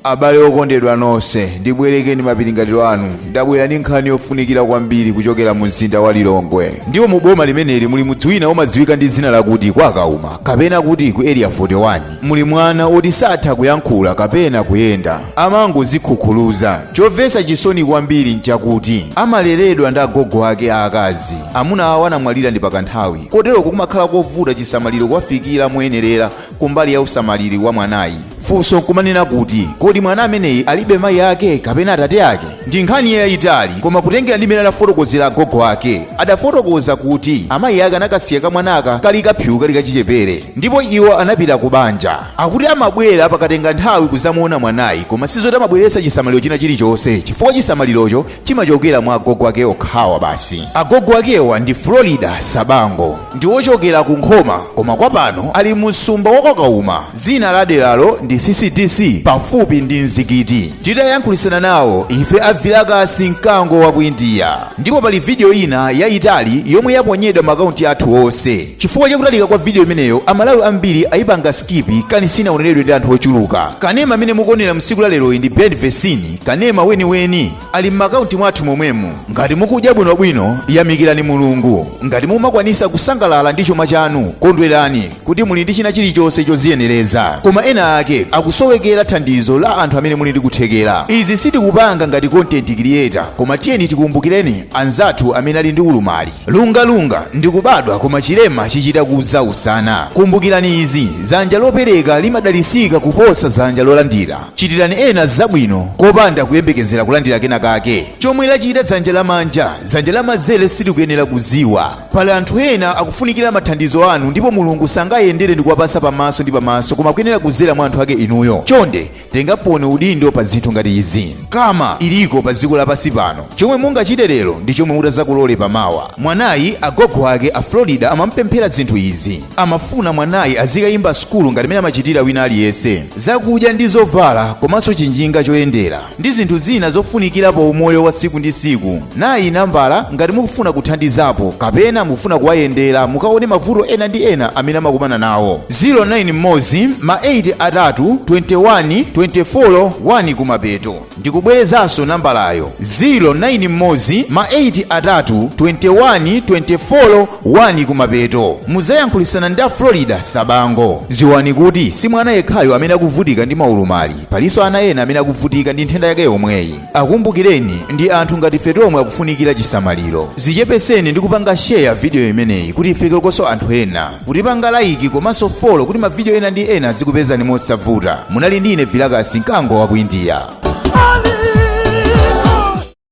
Abale okondedwa nonse, ndibwerekeni mapiringatiro anu. Ndabwera ndi nkhani yofunikira kwambiri kuchokera mu mzinda wa Lilongwe. Ndipo mu boma limeneli muli munthu wina omadziwika ndi dzina lakuti kwa Kauma, kapena kuti ku area 41. Muli mwana oti satha kuyankhula kapena kuyenda, amangozikhukhuluza. Chomvetsa chisoni kwambiri nchakuti amaleredwa ndi agogo ake aakazi. Amuna awo anamwalira ndi pakanthawi, kotero kumakhala kovuta chisamaliro kuwafikira moyenerera kumbali ya usamaliri wa mwanayi. Funso nkumanena kuti kodi mwana ameneyi alibe mayi ake kapena atate ake? Ndi nkhani yayitali, koma kutengera ndi mmene adafotokozera agogo ake, adafotokoza kuti amayi ake anakasiya kamwanaka kali kaphiyu kali kachichepere, ndipo iwo anapita ku banja. Akuti amabwera pakatenga nthawi kuzamuona mwanayi, koma sizoti amabweretsa chisamaliro china chilichonse, chifukwa chisamalirocho chimachokera mwa agogo ake okhawa basi. Agogo akewa ndi Florida Sabango, ndi ochokera ku Nkhoma, koma kwa pano ali mu msumba wa kwa Kauma. Zina la deralo ndi CCTC pafupi ndi mzikiti. Titayankhulisana nawo ife avilakasi mkango wa ku India. Ndipo pali video ina yayitali yomwe yaponyedwa makaunti athu onse. Chifukwa chakutalika kwa video imeneyo, amalawi ambiri ayipanga skipi kani sinaoneredwe ndi anthu ochuluka. Kanema amene mukuonera msiku la lero ndi Ben Vesini, kanema weniweni ali m'makaunti mwathu momwemo. Ngati mukudya bwinobwino, yamikirani Mulungu. Ngati mumakwanisa kusangalala ndi chuma chanu, kondwerani kuti muli ndi china chilichonse choziyenereza. Koma ena ake akusowekera thandizo la anthu amene muli ndi kuthekera. Izi sitikupanga ngati content creator, koma tiyeni tikumbukireni anzathu amene ali ndi ulumali. Lunga ndikubadwa koma chilema chichita kuza usana. Kumbukirani izi, dzanja lopereka limadalisika kuposa dzanja lolandira. Chitirani ena zabwino kopanda kuyembekezera kulandira kena kake. Chomwe lachita dzanja lamanja, dzanja lamanzere silikuyenera kuziwa. Pali anthu ena akufunikira mathandizo anu, ndipo Mulungu sangayendere ndi kuwapasa pamaso ndi pamaso, koma kuyenera kuzera mwa anthu ake inuyo. Chonde tengapone udindo pa zinthu ngati izi, kama iliko pa dziko lapansi pano. Chomwe mungachite lero ndi chomwe mutazakulole pamawa. Mwanayi agogo ake a Florida amampemphera zinthu izi. Amafuna mwanayi azikayimba skulu ngati mene amachitira wina aliyense, zakudya ndi zovala, komanso chinjinga choyendera ndi zinthu zina zofunikira pa umoyo wa siku ndi siku. Nayi nambala ngati mukufuna kuthandizapo kapena mukufuna kuwayendera mukaone mavuto ena ndi ena amene amakumana nawo. 09 mmodzi ma 8 atatu 21 24 1 kumapeto. Ndikubwerezanso nambalayo 09 mmodzi ma 8 atatu 21 24 1 kumapeto. Muzayankhulisana ndi a Florida Sabango. Ziwani kuti si mwana yekhayo amene akuvutika ndi maulumali, palinso ana ena amene akuvutika ndi nthenda yake yomweyi. Akumbukireni, ndi anthu ngati ife tomwe akufunikira chisamaliro. Zichepeseni ndi kupanga share video imeneyi kuti ifike konso anthu ena, kutipanga like komanso follow kuti mavideo ena ndi ena zikupezani mosavuta. Munali ndine Vilakasi mkango wa ku India.